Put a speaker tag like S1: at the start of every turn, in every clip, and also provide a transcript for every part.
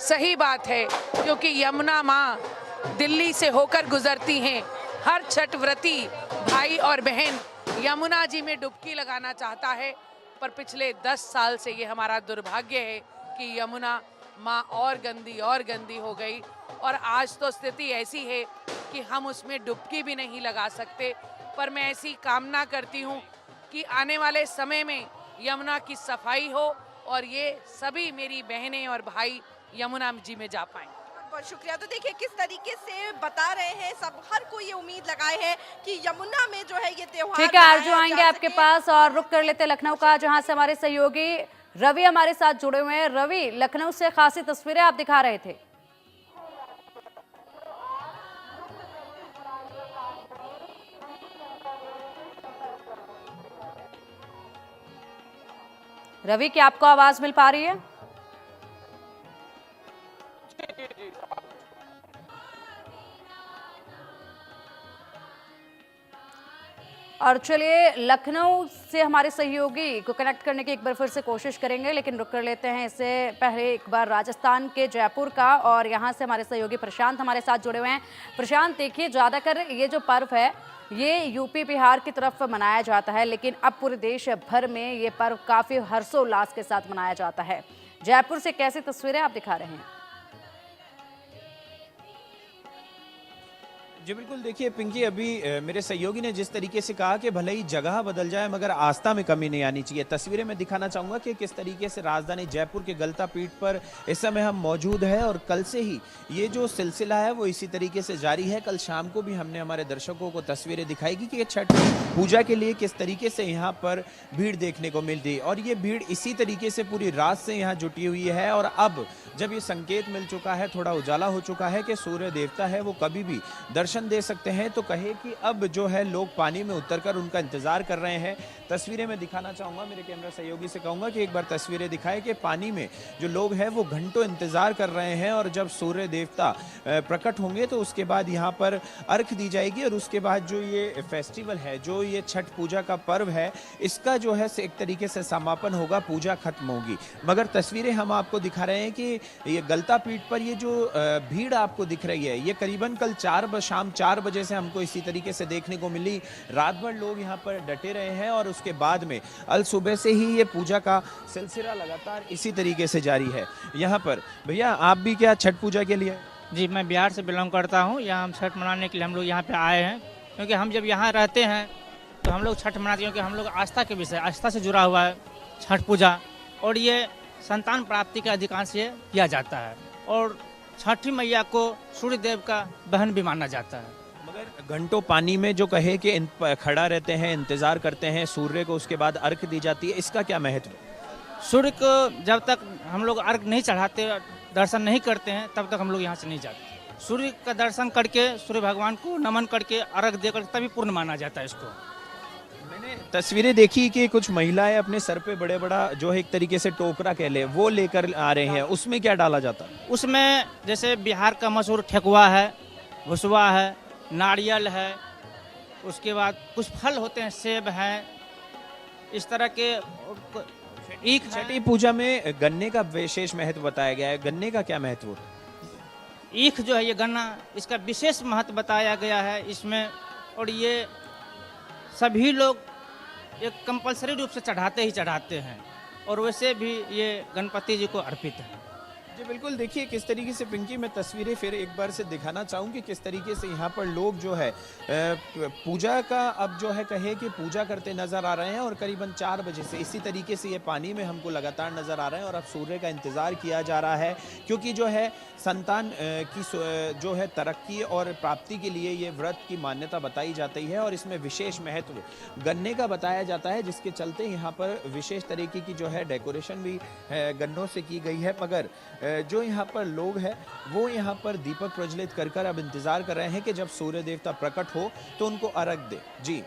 S1: सही बात है, क्योंकि यमुना माँ दिल्ली से होकर गुजरती हैं। हर छठ व्रती भाई और बहन यमुना जी में डुबकी लगाना चाहता है, पर पिछले 10 साल से ये हमारा दुर्भाग्य है कि यमुना माँ और गंदी हो गई। और आज तो स्थिति ऐसी है कि हम उसमें डुबकी भी नहीं लगा सकते। पर मैं ऐसी कामना करती हूँ कि आने वाले समय में यमुना की सफाई हो और ये सभी मेरी बहनें और भाई यमुना जी में जा पाएं।
S2: बहुत शुक्रिया। तो देखिए किस तरीके से बता रहे हैं सब, हर कोई ये उम्मीद लगाए है कि यमुना में जो है ये त्योहार
S3: ठीक है आरजू, आएंगे आपके पास और रुक कर लेते लखनऊ का, जहां से हमारे सहयोगी रवि हमारे साथ जुड़े हुए हैं। रवि, लखनऊ से खासी तस्वीरें आप दिखा रहे थे। रवि, क्या आपको आवाज मिल पा रही है? और चलिए लखनऊ से हमारे सहयोगी को कनेक्ट करने की एक बार फिर से कोशिश करेंगे, लेकिन रुक कर लेते हैं इससे पहले एक बार राजस्थान के जयपुर का, और यहाँ से हमारे सहयोगी प्रशांत हमारे साथ जुड़े हुए हैं। प्रशांत, देखिए ज़्यादातर ये जो पर्व है ये यूपी बिहार की तरफ मनाया जाता है, लेकिन अब पूरे देश भर में ये पर्व काफ़ी हर्षोल्लास के साथ मनाया जाता है। जयपुर से कैसी तस्वीरें आप दिखा रहे हैं?
S4: जी बिल्कुल, देखिए पिंकी, अभी मेरे सहयोगी ने जिस तरीके से कहा कि भले ही जगह बदल जाए मगर आस्था में कमी नहीं आनी चाहिए। तस्वीरें मैं दिखाना चाहूँगा कि किस तरीके से राजधानी जयपुर के गलता पीठ पर इस समय हम मौजूद हैं और कल से ही ये जो सिलसिला है वो इसी तरीके से जारी है। कल शाम को भी हमने हमारे दर्शकों को तस्वीरें दिखाएगी कि छठ पूजा के लिए किस तरीके से यहाँ पर भीड़ देखने को मिलती है, और ये भीड़ इसी तरीके से पूरी रात से यहाँ जुटी हुई है। और अब जब ये संकेत मिल चुका है, थोड़ा उजाला हो चुका है कि सूर्य देवता है वो कभी भी दर्शन दे सकते हैं, तो कहे कि अब जो है लोग पानी में उतरकर उनका इंतजार कर रहे हैं। तस्वीरें मैं दिखाना चाहूंगा, मेरे कैमरा सहयोगी से कहूंगा कि एक बार तस्वीरें दिखाए कि पानी में जो लोग हैं वो घंटों इंतजार कर रहे हैं, और जब सूर्य देवता प्रकट होंगे तो उसके बाद यहाँ पर अर्घ दी जाएगी, और उसके बाद जो ये फेस्टिवल है, जो ये छठ पूजा का पर्व है, इसका जो है एक तरीके से समापन होगा, पूजा खत्म होगी। मगर तस्वीरें हम आपको दिखा रहे हैं कि ये गलता पीठ पर ये जो भीड़ आपको दिख रही है, ये करीबन कल शाम 4 बजे से हमको इसी तरीके से देखने को मिली। रात भर लोग यहाँ पर डटे रहे हैं, और उसके बाद में अल सुबह से ही ये पूजा का सिलसिला लगातार इसी तरीके से जारी है। यहाँ पर भैया, आप भी क्या छठ पूजा के लिए?
S5: जी, मैं बिहार से बिलोंग करता हूँ। यहाँ हम छठ मनाने के लिए हम लोग यहाँ पे आए हैं, क्योंकि हम जब यहाँ रहते हैं तो हम लोग छठ मनाते हैं, क्योंकि हम लोग आस्था के विषय, आस्था से जुड़ा हुआ है छठ पूजा, और ये संतान प्राप्ति का अधिकांश ये किया जाता है, और छठी मैया को सूर्य देव का बहन भी माना जाता है।
S4: मगर घंटों पानी में जो कहे कि खड़ा रहते हैं, इंतजार करते हैं सूर्य को, उसके बाद अर्घ दी जाती है, इसका क्या महत्व?
S5: सूर्य को जब तक हम लोग अर्घ नहीं चढ़ाते, दर्शन नहीं करते हैं, तब तक हम लोग यहाँ से नहीं जाते। सूर्य का दर्शन करके, सूर्य भगवान को नमन करके, अर्घ देकर तभी पूर्ण माना जाता है इसको।
S4: मैंने तस्वीरें देखी कि कुछ महिलाएं अपने सर पे बड़े बड़ा जो है एक तरीके से टोकरा कह ले, वो लेकर आ रहे हैं, उसमें क्या डाला जाता है?
S5: उसमें जैसे बिहार का मशहूर ठेकुआ है, भुसवा है, नारियल है, उसके बाद कुछ फल होते हैं, सेब हैं, इस तरह के।
S4: एक छठी पूजा में गन्ने का विशेष महत्व बताया गया है, गन्ने का क्या महत्व?
S5: ईख जो है ये गन्ना, इसका विशेष महत्व बताया गया है इसमें, और ये सभी लोग एक कंपलसरी रूप से चढ़ाते ही चढ़ाते हैं, और वैसे भी ये गणपति जी को अर्पित है।
S4: जी बिल्कुल, देखिए किस तरीके से पिंकी, मैं तस्वीरें फिर एक बार से दिखाना चाहूँगी किस तरीके से यहाँ पर लोग जो है पूजा का अब जो है कहे कि पूजा करते नजर आ रहे हैं, और करीबन 4 बजे से इसी तरीके से ये पानी में हमको लगातार नजर आ रहे हैं, और अब सूर्य का इंतजार किया जा रहा है, क्योंकि जो है संतान की जो है तरक्की और प्राप्ति के लिए ये व्रत की मान्यता बताई जाती है, और इसमें विशेष महत्व गन्ने का बताया जाता है, जिसके चलते यहाँ पर विशेष तरीके की जो है डेकोरेशन भी गन्नों से की गई है। मगर जो यहाँ पर लोग हैं वो यहाँ पर दीपक प्रज्वलित कर अब इंतजार कर रहे हैं कि जब सूर्य देवता प्रकट हो तो उनको अर्घ दे। जी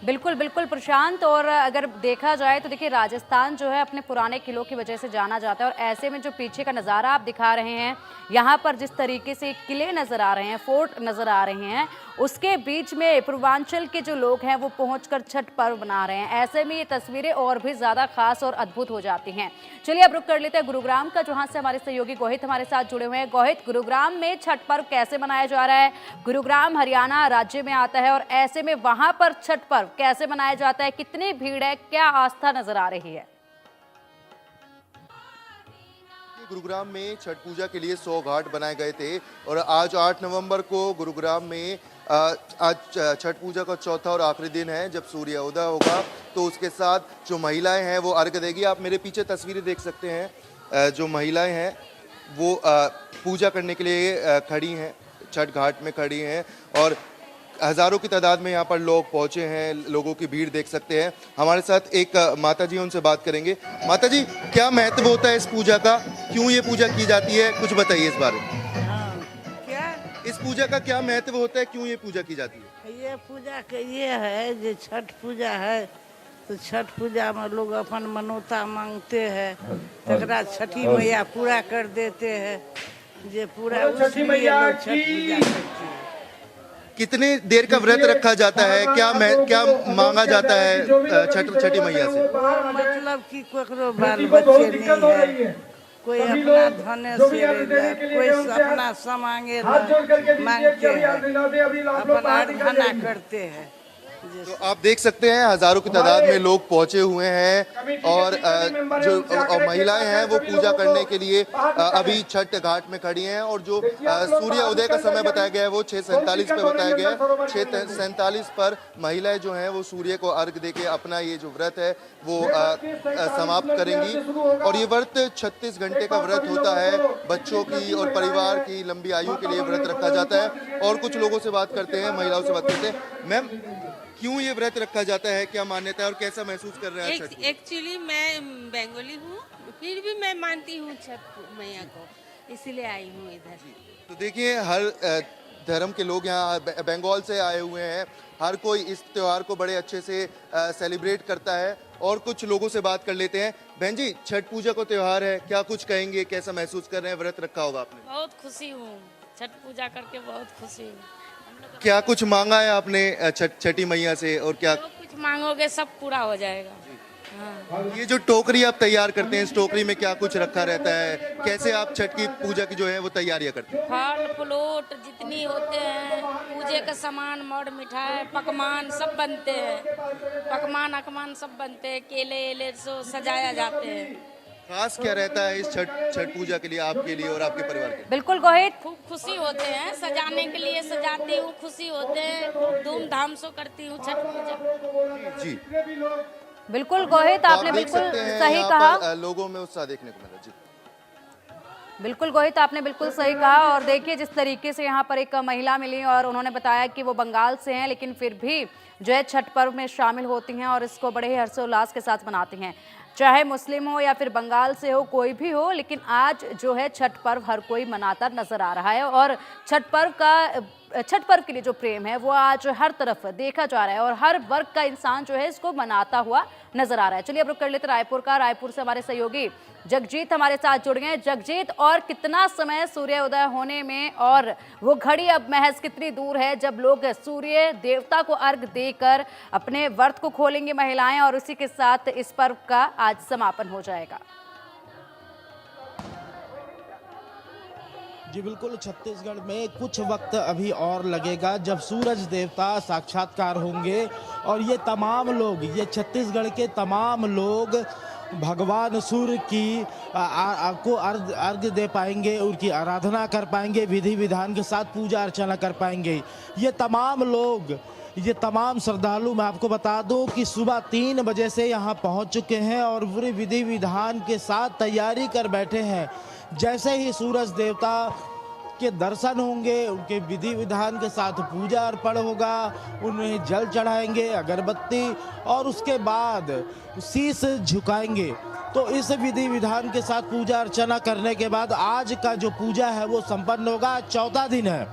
S3: बिल्कुल बिल्कुल प्रशांत, और अगर देखा जाए तो देखिए राजस्थान जो है अपने पुराने किलों की वजह से जाना जाता है, और ऐसे में जो पीछे का नज़ारा आप दिखा रहे हैं, यहाँ पर जिस तरीके से किले नज़र आ रहे हैं, फोर्ट नज़र आ रहे हैं, उसके बीच में पूर्वांचल के जो लोग हैं वो पहुंचकर छठ पर्व मना रहे हैं। ऐसे में ये तस्वीरें और भी ज़्यादा खास और अद्भुत हो जाती हैं। चलिए अब रुक कर लेते हैं गुरुग्राम का, जहां से हमारे सहयोगी गोहित हमारे साथ जुड़े हुए हैं। गोहित, गुरुग्राम में छठ पर्व कैसे मनाया जा रहा है? गुरुग्राम हरियाणा राज्य में आता है और ऐसे में वहां पर छठ पर्व कैसे मनाया जाता है? कितनी भीड़ है? क्या आस्था नजर आ रही है?
S6: गुरुग्राम में छठ पूजा के लिए 100 घाट बनाए गए थे और आज 8 नवंबर को गुरुग्राम में आज छठ पूजा का चौथा और आखिरी दिन है। जब सूर्योदय होगा तो उसके साथ जो महिलाएं हैं वो अर्घ देगी। आप मेरे पीछे तस्वीरें देख सकते हैं, जो महिलाएं हैं वो पूजा करने के लिए खड़ी हैं, छठ घाट में खड़ी हैं और हजारों की तादाद में यहाँ पर लोग पहुंचे हैं। लोगों की भीड़ देख सकते हैं। हमारे साथ एक माता जी, उनसे बात करेंगे। माता जी, क्या महत्व होता है इस पूजा का? क्यों ये पूजा की जाती है? कुछ बताइए इस बारे में।
S7: क्या
S6: इस पूजा का क्या महत्व होता है? क्यों ये पूजा की जाती है?
S7: ये पूजा के ये है जो छठ पूजा है, तो छठ पूजा में लोग अपन मनोता मांगते हैं, तकरा छठी मैया पूरा कर देते हैं। जे पूरा उसके लिए लोग छठ पूजा करते हैं।
S6: कितने देर का व्रत रखा जाता है? क्या मांगा जाता है छठी मैया से?
S7: मतलब कि कोई बाल बच्चे नहीं है, कोई अपना धन से रहेगा, कोई अपना समांगे मांगते हैं, अपना अर्घना करते हैं।
S6: तो आप देख सकते हैं हजारों की तादाद में लोग पहुंचे हुए हैं और जो महिलाएं हैं वो पूजा करने के लिए अभी छठ घाट में खड़ी हैं। और जो सूर्य उदय का समय बताया गया है वो 6:47 पे बताया गया है। 6:47 पर महिलाएं जो हैं वो सूर्य को अर्घ देके अपना ये जो व्रत है वो समाप्त करेंगी। और ये व्रत 36 घंटे का व्रत होता है। बच्चों की और परिवार की लंबी आयु के लिए व्रत रखा जाता है। और कुछ लोगों से बात करते हैं, महिलाओं से बात करते हैं। मैम, क्यों ये व्रत रखा जाता है? क्या मान्यता है और कैसा महसूस कर रहे हैं?
S8: एक्चुअली मैं बंगाली हूँ, फिर भी मैं मानती हूँ छठ मैया को, इसीलिए आई हूँ इधर।
S6: तो देखिए, हर धर्म के लोग यहाँ बंगाल से आए हुए हैं। हर कोई इस त्योहार को बड़े अच्छे से सेलिब्रेट करता है। और कुछ लोगों से बात कर लेते हैं। बहन जी, छठ पूजा को त्योहार है, क्या कुछ कहेंगे? कैसा महसूस कर रहे हैं? व्रत रखा होगा आपने?
S8: बहुत खुशी हूँ, छठ पूजा करके बहुत खुशी हूँ।
S6: क्या कुछ मांगा है आपने छठी मैया से? और क्या
S8: जो कुछ मांगोगे सब पूरा हो जाएगा। हाँ।
S6: ये जो टोकरी आप तैयार करते हैं, इस टोकरी में क्या कुछ रखा रहता है? कैसे आप छठ की पूजा की जो है वो तैयारियां करते हैं?
S8: फल फ्रूट जितनी होते हैं, पूजे का सामान, मड़ मिठाई पकवान सब बनते हैं। पकवान अकमान सब बनते हैं। केले एले सो सजाया जाते हैं।
S6: खास क्या रहता है इस छठ पूजा के लिए, आपके लिए और आपके परिवार के लिए?
S3: बिल्कुल गोहित,
S8: खूब खुशी होते हैं, सजाने के लिए सजाती हूँ, खुशी होते हैं, धूमधाम से करती हूँ छठ पूजा।
S6: जी
S3: बिल्कुल गोहित, आपने
S6: देख
S3: बिल्कुल
S6: सकते हैं
S3: सही
S6: यहाँ
S3: कहा।
S6: पर लोगों में उत्साह देखने को मिला। जी
S3: बिल्कुल गोहित, आपने बिल्कुल सही कहा। और देखिए जिस तरीके से यहाँ पर एक महिला मिली और उन्होंने बताया कि वो बंगाल से हैं, लेकिन फिर भी जो है छठ पर्व में शामिल होती हैं और इसको बड़े ही हर्षोल्लास के साथ मनाती हैं। चाहे मुस्लिम हो या फिर बंगाल से हो, कोई भी हो, लेकिन आज जो है छठ पर्व हर कोई मनाता नजर आ रहा है। और छठ पर्व के लिए जो प्रेम है वो आज हर तरफ देखा जा रहा है और हर वर्ग का इंसान जो है इसको मनाता हुआ नजर आ रहा है। चलिए अब रुक कर लेते रायपुर का। रायपुर से हमारे सहयोगी जगजीत हमारे साथ जुड़ गए। जगजीत, और कितना समय सूर्योदय होने में, और वो घड़ी अब महज कितनी दूर है जब लोग सूर्य देवता को अर्घ देकर अपने व्रत को खोलेंगे महिलाएं, और उसी के साथ इस पर्व का आज समापन हो जाएगा?
S9: जी बिल्कुल, छत्तीसगढ़ में कुछ वक्त अभी और लगेगा जब सूरज देवता साक्षात्कार होंगे और ये तमाम लोग, ये छत्तीसगढ़ के तमाम लोग भगवान सूर्य की को अर्घ दे पाएंगे, उनकी आराधना कर पाएंगे, विधि विधान के साथ पूजा अर्चना कर पाएंगे। ये तमाम लोग, ये तमाम श्रद्धालु, मैं आपको बता दूं कि सुबह 3 बजे से यहाँ पहुँच चुके हैं और पूरे विधि विधान के साथ तैयारी कर बैठे हैं। जैसे ही सूरज देवता के दर्शन होंगे, उनके विधि विधान के साथ पूजा अर्पण होगा, उन्हें जल चढ़ाएंगे, अगरबत्ती, और उसके बाद शीश झुकाएंगे। तो इस विधि विधान के साथ पूजा अर्चना करने के बाद आज का जो पूजा है वो संपन्न होगा। चौथा दिन है।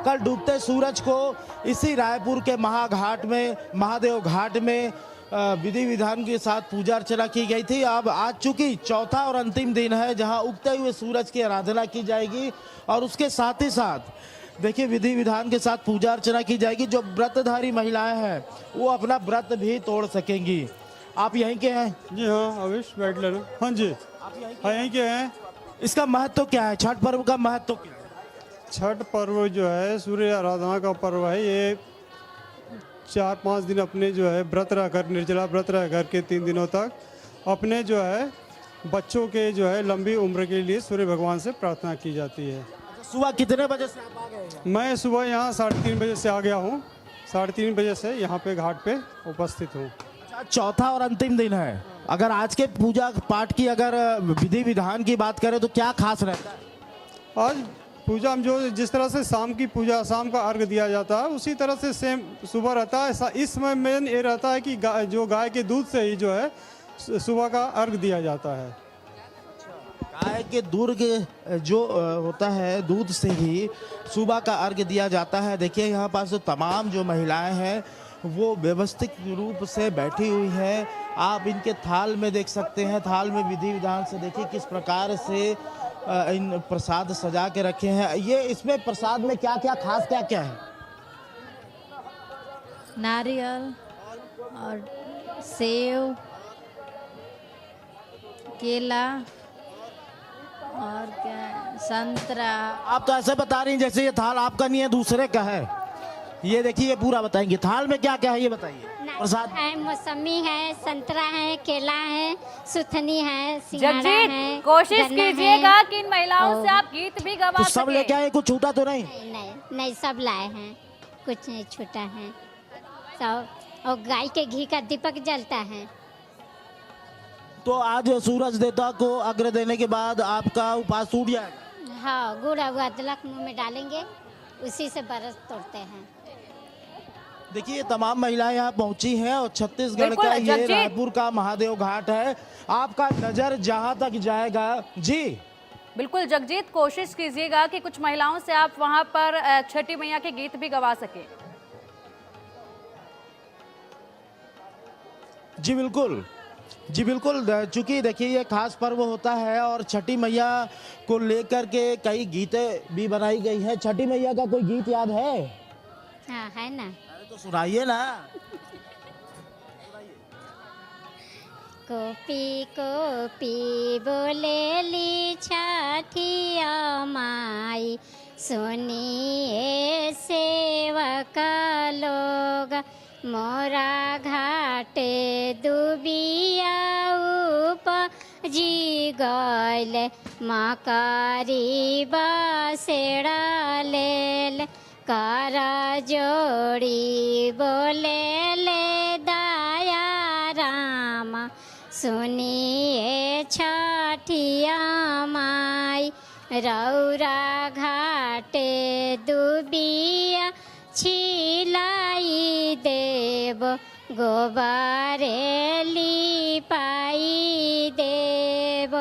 S9: कल डूबते सूरज को इसी रायपुर के महाघाट में, महादेव घाट में विधि विधान के साथ पूजा अर्चना की गई थी। अब आज चूंकि चौथा और अंतिम दिन है जहां उगते हुए सूरज की आराधना की जाएगी और उसके साथ ही साथ देखिए विधि विधान के साथ पूजा अर्चना की जाएगी। जो व्रतधारी महिलाएं हैं वो अपना व्रत भी तोड़ सकेंगी। आप यहीं के हैं?
S10: जी हाँ, अवश्य बैठ ले। हाँ जी, हाँ यहीं के हैं।
S9: इसका महत्व क्या है? छठ पर्व का महत्व क्या है?
S10: छठ पर्व जो है सूर्य आराधना का पर्व है। ये 4-5 दिन अपने जो है व्रत रह कर, निर्जला व्रत रह कर के 3 दिनों तक अपने जो है बच्चों के जो है लंबी उम्र के लिए सूर्य भगवान से प्रार्थना की जाती है।
S9: सुबह कितने बजे से आप आ गए हैं?
S10: मैं सुबह यहाँ 3:30 बजे से आ गया हूँ। 3:30 बजे से यहाँ पे घाट पे उपस्थित हूँ।
S9: अच्छा, चौथा और अंतिम दिन है। अगर आज के पूजा पाठ की अगर विधि विधान की बात करें तो क्या खास रहता है?
S10: आज पूजा में जो जिस तरह से शाम की पूजा, शाम का अर्घ दिया जाता है उसी तरह से सेम सुबह रहता है। इस समय मेन ये रहता है कि जो गाय के दूध से ही जो है सुबह का अर्घ दिया जाता है।
S9: गाय के दूध जो होता है दूध से ही सुबह का अर्घ दिया जाता है। देखिए यहाँ पास जो तमाम जो महिलाएं हैं वो व्यवस्थित रूप से बैठी हुई है। आप इनके थाल में देख सकते हैं। थाल में विधि विधान से देखिए किस प्रकार से इन प्रसाद सजा के रखे हैं। ये इसमें प्रसाद में क्या क्या खास क्या क्या है?
S8: नारियल और सेव, केला और क्या, संतरा।
S9: आप तो ऐसे बता रही हैं जैसे ये थाल आपका नहीं है, दूसरे का है। ये देखिए, ये पूरा बताएंगे थाल में क्या क्या है, ये बताइए। प्रसाद
S8: है, मौसमी है, संतरा है, केला है, सुथनी है, सिंघाड़ा
S3: जगजीत,
S8: है।
S3: कोशिश
S8: गन्ना
S3: कीजिएगा
S8: है।
S3: कि इन महिलाओं से आप गीत भी गवा
S9: तो सब लेके आए, कुछ छूटा तो नहीं?
S8: नहीं, सब लाए हैं, कुछ नहीं छूटा है सब। और गाय के घी का दीपक जलता है।
S9: तो आज सूरज देवता को अर्घ्य देने के बाद आपका उपवास टूट जाएगा?
S8: हाँ, गुड़ और अदरक मुंह में डालेंगे, उसी से बरस तोड़ते हैं।
S9: देखिए तमाम महिलाएं यहाँ पहुंची हैं और छत्तीसगढ़
S3: बिल्कुल,
S9: का ये
S3: जगजीत।
S9: रायपुर का महादेव घाट है। आपका नजर जहां तक जाएगा जी।
S3: बिल्कुल जगजीत, कोशिश कीजिएगा कि कुछ महिलाओं से आप वहां पर छठी मैया के गीत भी गवा सके।
S9: जी बिल्कुल, जी बिल्कुल। चूंकि देखिए ये खास पर्व होता है और छठी मैया को लेकर के कई गीतें भी बनाई गई हैं। छठी मैया का कोई गीत याद है?
S8: हाँ, है ना।
S9: अरे तो सुनाइए ना।
S8: कोपी कोपी बोलेली छठिया माई, सुनिए सेवक लोग, मोरा घाटे दुबिया उपजी गइल, मकरी बसेड़ा लेल, कर जोड़ी बोले ले दया राम, सुनिए छठिया माई, रौरा घाटे दुबिया छिलाई देव, गोबरे लिपाई देव,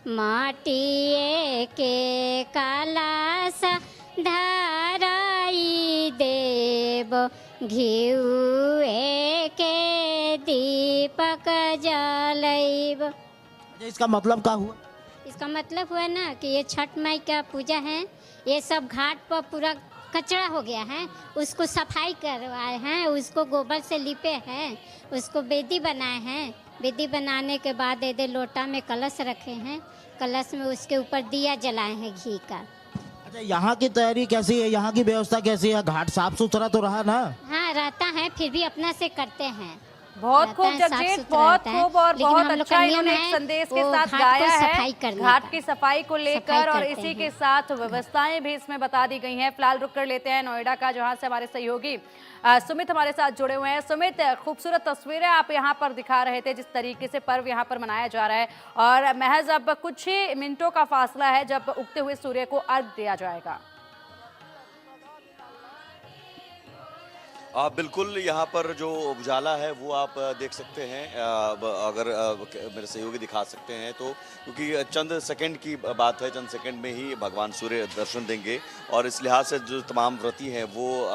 S8: माटिए के कलश धराई देव, घिउए के दीपक जलैब।
S9: इसका मतलब क्या हुआ?
S8: इसका मतलब हुआ ना कि ये छठ माई का पूजा है। ये सब घाट पर पूरा कचरा हो गया है, उसको सफाई करवाए हैं, उसको गोबर से लिपे हैं, उसको बेदी बनाए हैं। बेदी बनाने के बाद दे लोटा में कलश रखे हैं, कलश में उसके ऊपर दिया जलाए हैं घी का।
S9: अच्छा, यहाँ की तैयारी कैसी है? यहाँ की व्यवस्था कैसी है? घाट साफ सुथरा तो रहा ना?
S8: हाँ, रहता है, फिर भी अपना से करते हैं।
S3: बहुत खूब जगजीत, बहुत खूब और बहुत अच्छा इन्होंने एक संदेश के साथ गाया है घाट की सफाई को लेकर, और इसी के साथ व्यवस्थाएं भी इसमें बता दी गई हैं। फिलहाल रुक कर लेते हैं नोएडा का, जहां से हमारे सहयोगी सुमित हमारे साथ जुड़े हुए हैं। सुमित, खूबसूरत तस्वीरें आप यहाँ पर दिखा रहे थे, जिस तरीके से पर्व यहाँ पर मनाया जा रहा है, और महज अब कुछ ही मिनटों का फासला है जब उगते हुए सूर्य को अर्घ्य दिया जाएगा।
S11: बिल्कुल, यहाँ पर जो उजाला है वो आप देख सकते हैं। अगर मेरे सहयोगी दिखा सकते हैं तो, क्योंकि चंद सेकंड की बात है, चंद सेकंड में ही भगवान सूर्य दर्शन देंगे, और इस लिहाज से जो तमाम व्रती हैं वो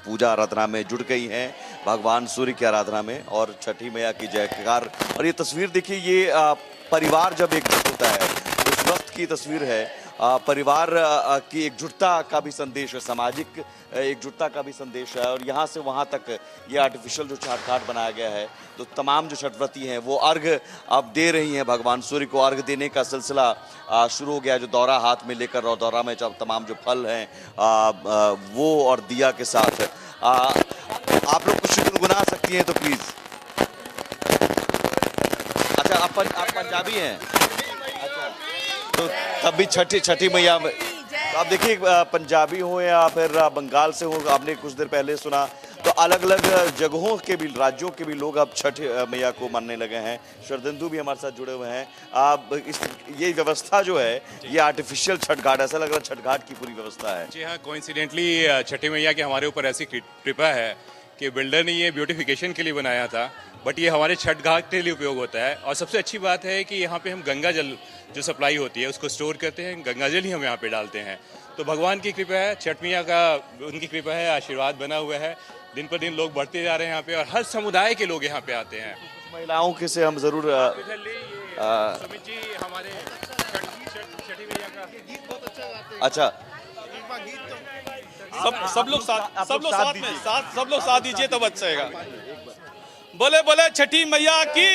S11: पूजा आराधना में जुड़ गई हैं, भगवान सूर्य की आराधना में, और छठी मैया की जयकार। और ये तस्वीर देखिए, ये परिवार जब एक होता है उस वक्त की तस्वीर है, परिवार की एकजुटता का भी संदेश है, सामाजिक एकजुटता का भी संदेश है। और यहाँ से वहाँ तक ये आर्टिफिशियल जो छठ घाट बनाया गया है, तो तमाम जो छठव्रती हैं वो अर्घ अब दे रही हैं। भगवान सूर्य को अर्घ देने का सिलसिला शुरू हो गया, जो दौरा हाथ में लेकर, और दौरा में जब तमाम जो फल हैं वो और दिया के साथ आप लोग कुछ गुनगुना सकती हैं तो प्लीज। अच्छा, आप पंजाबी हैं? अच्छा, तो तब भी छठी मैया में तो आप देखिए, पंजाबी हो या फिर बंगाल से हो, आपने कुछ देर पहले सुना, तो अलग अलग जगहों के भी, राज्यों के भी लोग अब छठ मैया को मानने लगे हैं। शरदेंदु भी हमारे साथ जुड़े हुए हैं। अब ये व्यवस्था जो है, ये आर्टिफिशियल छठ घाट, ऐसा लग रहा है छठ घाट की पूरी व्यवस्था है।
S12: जी हाँ, कोइंसिडेंटली छठी मैया के हमारे ऊपर ऐसी कृपा है कि बिल्डर ने ये ब्यूटिफिकेशन के लिए बनाया था, बट ये हमारे छठ घाट के लिए उपयोग होता है। और सबसे अच्छी बात है कि यहाँ पे हम गंगा जल जो सप्लाई होती है उसको स्टोर करते हैं, गंगा जल ही हम यहाँ पे डालते हैं। तो भगवान की कृपा है, छठ मैया का उनकी कृपा है, आशीर्वाद बना हुआ है। दिन पर दिन लोग बढ़ते जा रहे हैं यहाँ पे, और हर समुदाय के लोग यहाँ पे आते हैं।
S11: महिलाओं के से हम जरूर
S12: सुमित जी हमारे छठी मैया का गीत बहुत अच्छा गाते हैं।
S11: अच्छा,
S13: सब लोग साथ में सब लोग साथ दीजिए तो अच्छा रहेगा। बोले बोले छठी मैया की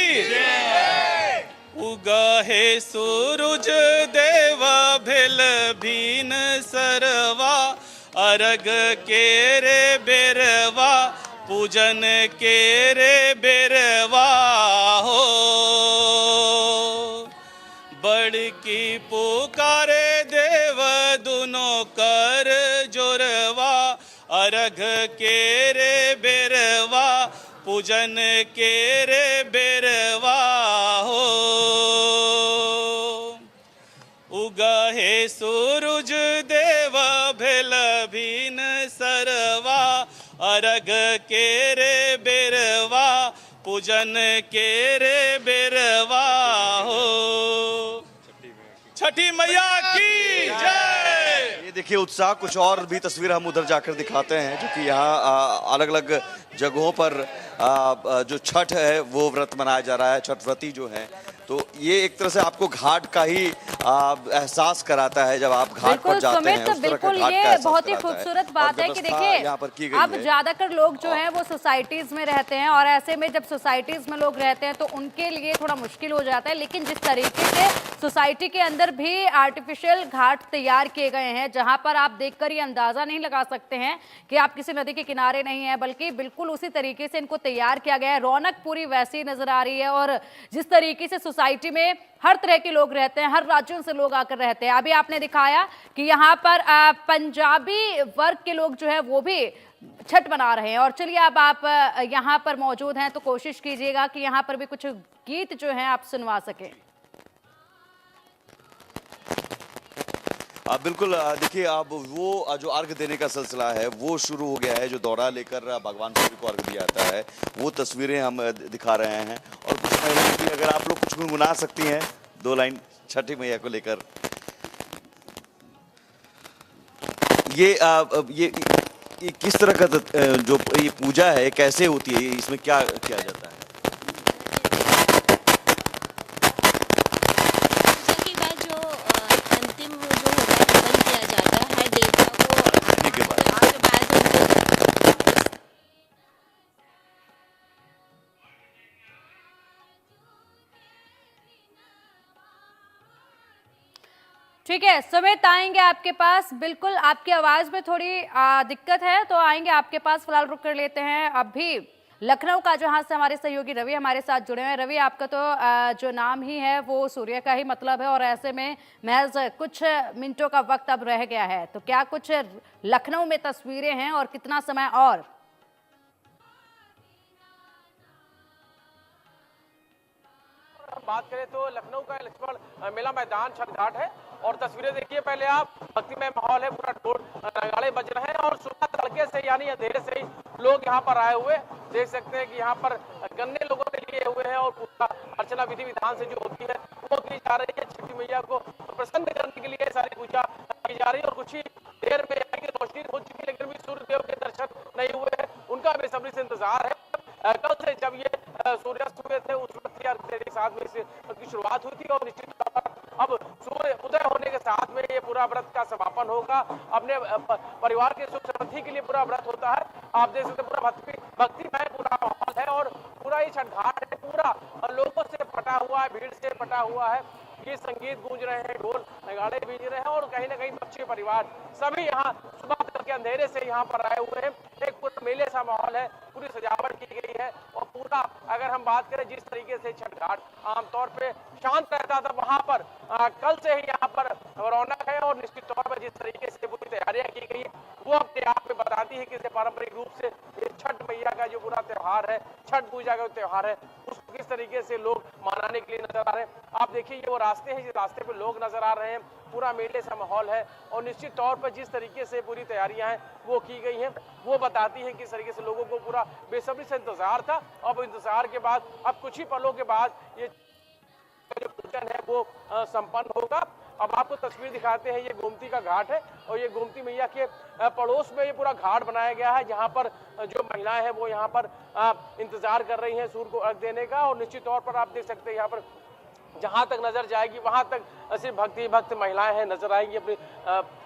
S13: उगहे सूरज देव भेल भीन सरवा, अर्घ के रे बेरवा, पूजन के रे बेरवा हो। बड़की पुकारे देव दुनो कर जोरवा, अर्घ के रे बेरवा, पूजन के रे बेरवा हो। उगहे सूरज देव भेल भीन सरवा, अर्घ के रे बेरवा, पूजन के रे बेरवा हो। छठी मैया की जय।
S11: ये देखिए उत्साह। कुछ और भी तस्वीर हम उधर जाकर दिखाते हैं, जो कि यहाँ अलग अलग जगहों पर जो छठ है वो व्रत मनाया जा रहा है, छठव्रती जो है। तो ये एक तरह से आपको घाट का ही एहसास कराता है जब आप घाट पर जाते हैं।
S3: तो बिल्कुल ये बहुत ही खूबसूरत बात है कि देखिए अब ज्यादातर लोग जो हैं वो सोसाइटीज में रहते हैं, और ऐसे में जब सोसाइटीज में लोग रहते हैं तो उनके लिए थोड़ा मुश्किल हो जाता है। लेकिन जिस तरीके से सोसाइटी के अंदर भी आर्टिफिशियल घाट तैयार किए गए हैं, जहां पर आप देखकर ये अंदाजा नहीं लगा सकते हैं कि आप किसी नदी के किनारे नहीं है, बल्कि बिल्कुल उसी तरीके से इनको तैयार किया गया है। रौनक पूरी वैसी नजर आ रही है, और जिस तरीके से सोसाइटी में हर तरह के लोग रहते हैं, हर राज्यों से लोग आकर रहते हैं। अभी आपने दिखाया कि यहाँ पर पंजाबी वर्ग के लोग जो है वो भी छठ मना रहे हैं। और चलिए अब आप यहाँ पर मौजूद हैं तो कोशिश कीजिएगा कि यहाँ पर भी कुछ गीत जो हैं आप सुनवा सकें।
S11: बिल्कुल। देखिए, अब वो जो अर्घ देने का सिलसिला है वो शुरू हो गया है, जो दौरा लेकर भगवान सूर्य को अर्घ दिया जाता है, वो तस्वीरें हम दिखा रहे हैं। और कुछ महिलाएं भी, अगर आप लोग कुछ गुनगुना सकती हैं 2 लाइन छठी मैया को लेकर। ये किस तरह का जो ये पूजा है कैसे होती है, इसमें क्या किया जाता है?
S3: ठीक है, सुमित आएंगे आपके पास। बिल्कुल आपकी आवाज में थोड़ी दिक्कत है, तो आएंगे आपके पास। फिलहाल रुक कर लेते हैं अभी लखनऊ का, जहां से हमारे सहयोगी रवि हमारे साथ जुड़े हैं। रवि, आपका तो जो नाम ही है वो सूर्य का ही मतलब है, और ऐसे में महज कुछ मिनटों का वक्त अब रह गया है, तो क्या कुछ लखनऊ में तस्वीरें हैं और कितना समय और?
S14: बात करें तो लखनऊ का लक्ष्मण मेला मैदान छठ घाट है, और तस्वीरें देखिए पहले आप। भक्तिमय माहौल है, पूरा ढोल नगाड़े बज रहे हैं, और सुबह तड़के से यानी अंधेरे से ही लोग यहाँ पर आए हुए देख सकते हैं कि यहाँ पर गन्ने लोगों ने लिए हुए हैं, और पूरा अर्चना विधि विधान से जो होती है वो की जा रही है। छठी मैया को प्रसन्न करने के लिए सारी पूजा की जा रही है, और कुछ ही देर में रोशनी हो चुकी है, लेकिन भी सूर्य देव के दर्शन नहीं हुए हैं, उनका बेसब्री से इंतजार है। कल से जब ये सूर्यास्त हुए थे उस वक्त 7 बजे से की शुरुआत हुई थी, और निश्चित तौर पर अब सूर्य उदय होने के साथ में में ये पूरा व्रत का समापन होगा। अपने परिवार के सुख समृद्धि के लिए पूरा व्रत होता है। आप देख सकते हैं पूरा भक्तिमय पूरा माहौल है और पूरा ये छठ घाट है पूरा लोगों से पटा हुआ है, भीड़ से पटा हुआ है। ये संगीत गूंज रहे हैं, ढोल नगाड़े बीज रहे हैं और कहीं ना कहीं बच्चे परिवार सभी यहाँ सुबह तक के अंधेरे से यहाँ पर आए हुए हैं। एक पूरा मेले सा माहौल है, पूरी सजावट की गई है और पूरा अगर हम बात करें जिस तरीके से छठ घाट आमतौर पे शांत रहता था, वहां पर कल से ही यहाँ पर रौनक है और निश्चित तौर पर जिस तरीके से पूरी तैयारियां की गई वो अपने आप में बताती है कि पारंपरिक रूप से ये छठ मैया का जो पूरा त्योहार है, छठ पूजा का त्योहार है, उसको किस तरीके से लोग मनाने के लिए नजर आ रहे हैं। आप देखिए ये वो रास्ते हैं, जिस रास्ते पे लोग नजर आ रहे हैं, पूरा मेले सा माहौल है और निश्चित तौर पर जिस तरीके से पूरी तैयारियां हैं वो की गई हैं वो बताती है किस तरीके से लोगों को पूरा बेसब्री से इंतजार था। अब इंतजार के बाद अब कुछ ही पलों के बाद ये जो पूजन है वो संपन्न होगा। अब आपको तस्वीर दिखाते हैं, ये गोमती का घाट है और ये गोमती मैया के पड़ोस में ये पूरा घाट बनाया गया है जहां पर जो महिलाएं हैं वो यहाँ पर इंतजार कर रही हैं सूर्य को अर्घ देने का। और निश्चित तौर पर आप देख सकते हैं यहाँ पर जहां तक नजर जाएगी वहां तक सिर्फ भक्त महिलाएं हैं नजर आएंगी अपने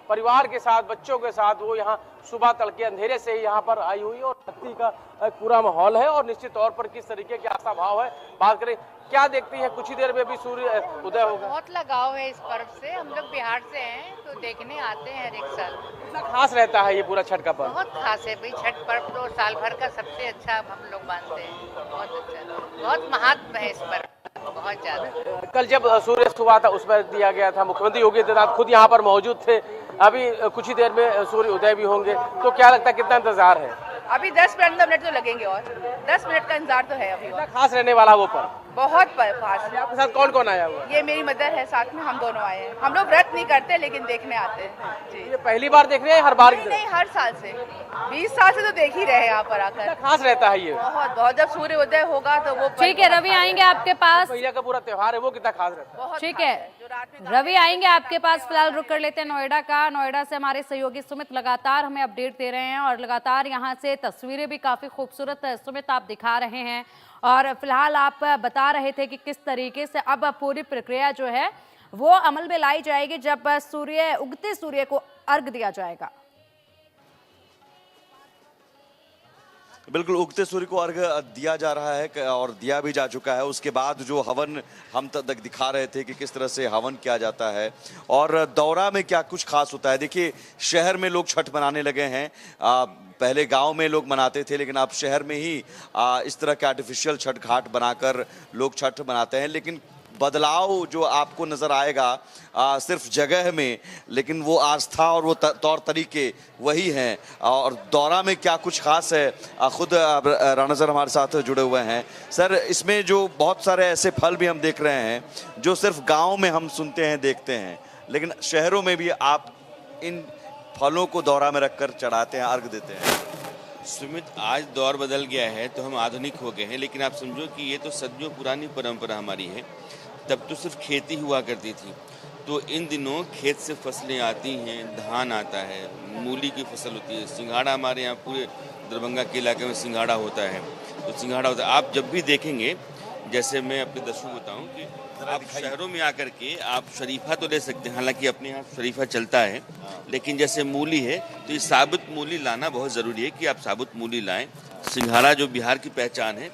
S14: परिवार के साथ, बच्चों के साथ। वो यहाँ सुबह तड़के अंधेरे से ही यहाँ पर आई हुई और भक्ति का पूरा माहौल है और निश्चित तौर पर किस तरीके की आस्था भाव है। बात करें क्या देखती हैं, कुछ ही देर में भी सूर्य उदय होगा।
S15: बहुत लगाव है इस पर्व से, हम लोग बिहार से हैं तो देखने आते हैं हर एक साल।
S14: कितना खास रहता है ये पूरा छठ का पर्व?
S15: बहुत खास है भाई, छठ पर्व तो साल भर का सबसे अच्छा हम लोग मानते हैं। बहुत अच्छा, बहुत महात्म है इस पर्व, बहुत ज्यादा।
S14: कल जब सूर्य हुआ था उसमें दिया गया था, मुख्यमंत्री योगी आदित्यनाथ खुद यहाँ पर मौजूद थे। अभी कुछ ही देर में सूर्य उदय भी होंगे, तो क्या लगता है कितना इंतजार है?
S16: अभी 10-15 मिनट तो लगेंगे और 10 मिनट का इंतजार तो है अभी।
S14: कितना खास रहने वाला वो पर्व?
S16: बहुत खास।
S14: आपके साथ कौन कौन आया हुआ?
S16: ये मेरी मदर है, साथ में हम दोनों आए हैं। हम लोग व्रत नहीं करते लेकिन देखने आते हैं जी।
S14: ये पहली बार देख रहे हैं हर बार?
S16: नहीं, हर साल से, 20 साल से तो देख ही रहे हैं यहाँ पर आकर।
S14: खास रहता है ये?
S16: बहुत। जब सूर्य उदय होगा तो वो
S3: ठीक है रवि, आएंगे आपके पास।
S14: मैया का पूरा त्योहार है वो कितना खास रहता है?
S3: ठीक है रवि, आएंगे आपके पास। फिलहाल रुक कर लेते हैं नोएडा का। नोएडा से हमारे सहयोगी सुमित लगातार हमें अपडेट दे रहे हैं और लगातार यहाँ से तस्वीरें भी काफी खूबसूरत सुमित आप दिखा रहे हैं और फिलहाल आप बता रहे थे कि किस तरीके से अब पूरी प्रक्रिया जो है वो अमल में लाई जाएगी जब उगते सूर्य को अर्घ दिया जाएगा।
S11: बिल्कुल, उगते सूर्य को अर्घ दिया जा रहा है और दिया भी जा चुका है। उसके बाद जो हवन हम तक दिखा रहे थे कि किस तरह से हवन किया जाता है और दौरा में क्या कुछ खास होता है। देखिए, शहर में लोग छठ मनाने लगे हैं। पहले गांव में लोग मनाते थे लेकिन अब शहर में ही इस तरह के आर्टिफिशियल छठ घाट बनाकर लोग छठ मनाते हैं। लेकिन बदलाव जो आपको नजर आएगा सिर्फ जगह में, लेकिन वो आस्था और वो तौर तरीके वही हैं। और दौरा में क्या कुछ खास है, खुद राणा सर हमारे साथ जुड़े हुए हैं। सर, इसमें जो बहुत सारे ऐसे फल भी हम देख रहे हैं जो सिर्फ गांव में हम सुनते हैं, देखते हैं, लेकिन शहरों में भी आप इन फलों को दौरा में रखकर चढ़ाते हैं, अर्घ देते हैं।
S17: सुमित, आज दौर बदल गया है तो हम आधुनिक हो गए हैं, लेकिन आप समझो कि ये तो सदियों पुरानी परंपरा हमारी है। तब तो सिर्फ खेती हुआ करती थी, तो इन दिनों खेत से फसलें आती हैं, धान आता है, मूली की फसल होती है, सिंघाड़ा हमारे यहाँ पूरे दरभंगा के इलाके में सिंघाड़ा होता है, तो सिंघाड़ा होता है। आप जब भी देखेंगे, जैसे मैं अपने दर्शकों को बताऊँ कि आप शहरों में आकर के आप शरीफा तो ले सकते हैं, हालांकि अपने यहाँ शरीफा चलता है, लेकिन जैसे मूली है तो ये साबुत मूली लाना बहुत ज़रूरी है कि आप साबुत मूली लाएं। सिंघाड़ा जो बिहार की पहचान है,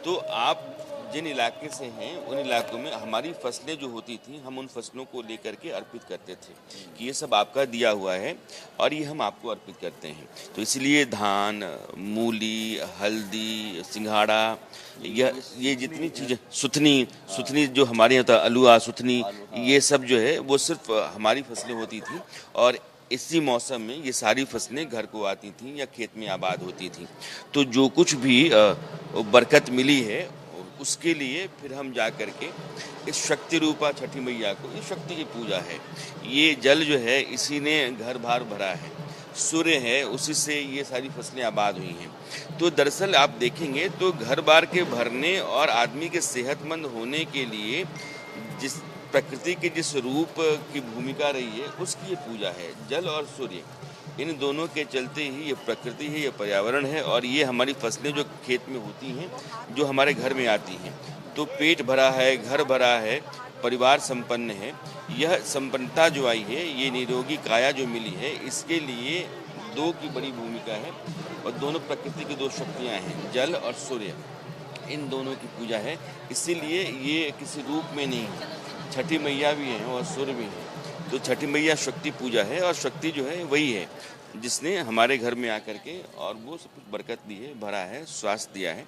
S17: तो आप जिन इलाके से हैं उन इलाकों में हमारी फसलें जो होती थी, हम उन फसलों को लेकर के अर्पित करते थे कि ये सब आपका दिया हुआ है और ये हम आपको अर्पित करते हैं। तो इसलिए धान, मूली, हल्दी, सिंघाड़ा, ये जितनी चीज़ें, सुथनी जो हमारे यहाँ अलुआ, सुथनी, ये सब जो है वो सिर्फ हमारी फसलें होती थी और इसी मौसम में ये सारी फसलें घर को आती थीं या खेत में आबाद होती थीं। तो जो कुछ भी बरकत मिली है उसके लिए फिर हम जा कर के इस शक्ति रूपा छठी मैया को, ये शक्ति की पूजा है। ये जल जो है इसी ने घर भार भरा है, सूर्य है उसी से ये सारी फसलें आबाद हुई हैं। तो दरअसल आप देखेंगे तो घर बार के भरने और आदमी के सेहतमंद होने के लिए जिस प्रकृति के जिस रूप की भूमिका रही है उसकी ये पूजा है। जल और सूर्य, इन दोनों के चलते ही ये प्रकृति है, ये पर्यावरण है और ये हमारी फसलें जो खेत में होती हैं, जो हमारे घर में आती हैं। तो पेट भरा है, घर भरा है, परिवार संपन्न है। यह संपन्नता जो आई है, ये निरोगी काया जो मिली है, इसके लिए दो की बड़ी भूमिका है और दोनों प्रकृति की दो शक्तियाँ हैं, जल और सूर्य, इन दोनों की पूजा है। इसीलिए ये किसी रूप में नहीं है, छठी मैया भी हैं और सूर्य भी हैं। तो छठी मैया शक्ति पूजा है और शक्ति जो है वही है जिसने हमारे घर में आकर के और वो सब कुछ बरकत दी है, भरा है, स्वास्थ्य दिया है।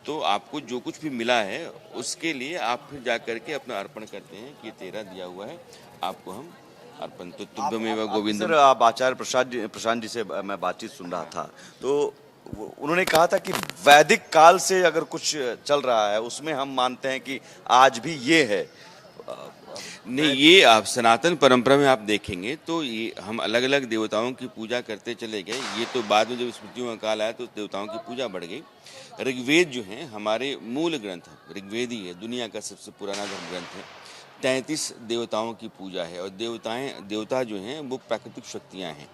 S17: तो आपको जो कुछ भी मिला है उसके लिए आप फिर जा करके अपना अर्पण करते हैं कि तेरा दिया हुआ है, आपको हम अर्पण। तो तुभ्यमेव गोविंदम।
S11: सर, आप आचार्य प्रशांत जी से मैं बातचीत सुन रहा था, तो उन्होंने कहा था कि वैदिक काल से अगर कुछ चल रहा है उसमें हम मानते हैं कि आज भी ये है।
S17: नहीं, ये आप सनातन परंपरा में आप देखेंगे तो ये हम अलग अलग देवताओं की पूजा करते चले गए। ये तो बाद में जब स्मृतियों का काल आया तो देवताओं की पूजा बढ़ गई। ऋग्वेद जो है हमारे मूल ग्रंथ है, ऋग्वेद ही है, दुनिया का सबसे पुराना धर्म ग्रंथ है। 33 देवताओं की पूजा है और देवता जो हैं वो प्राकृतिक शक्तियाँ हैं।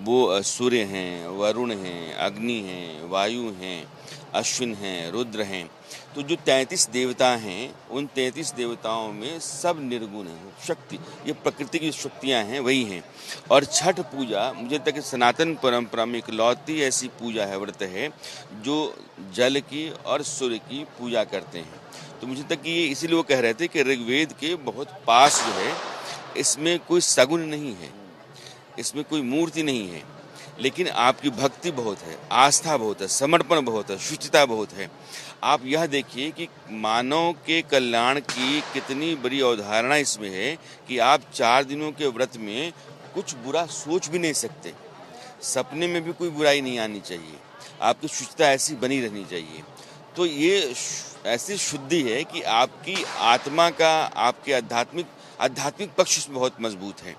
S17: वो सूर्य हैं, वरुण हैं, अग्नि हैं, वायु हैं, अश्विन हैं, रुद्र हैं। तो जो 33 देवता हैं, उन 33 देवताओं में सब निर्गुण हैं, शक्ति, ये प्रकृति की शक्तियाँ हैं, वही हैं। और छठ पूजा मुझे तक सनातन परंपरा में इकलौती ऐसी पूजा है, व्रत है, जो जल की और सूर्य की पूजा करते हैं। तो मुझे तक ये इसीलिए वो कह रहे थे कि ऋग्वेद के बहुत पास जो है इसमें कोई सगुन नहीं है, इसमें कोई मूर्ति नहीं है, लेकिन आपकी भक्ति बहुत है, आस्था बहुत है, समर्पण बहुत है, शुचिता बहुत है। आप यह देखिए कि मानव के कल्याण की कितनी बड़ी अवधारणा इसमें है कि आप 4 दिनों के व्रत में कुछ बुरा सोच भी नहीं सकते, सपने में भी कोई बुराई नहीं आनी चाहिए, आपकी शुचिता ऐसी बनी रहनी चाहिए। तो ये ऐसी शुद्धि है कि आपकी आत्मा का, आपके आध्यात्मिक पक्ष बहुत मजबूत है।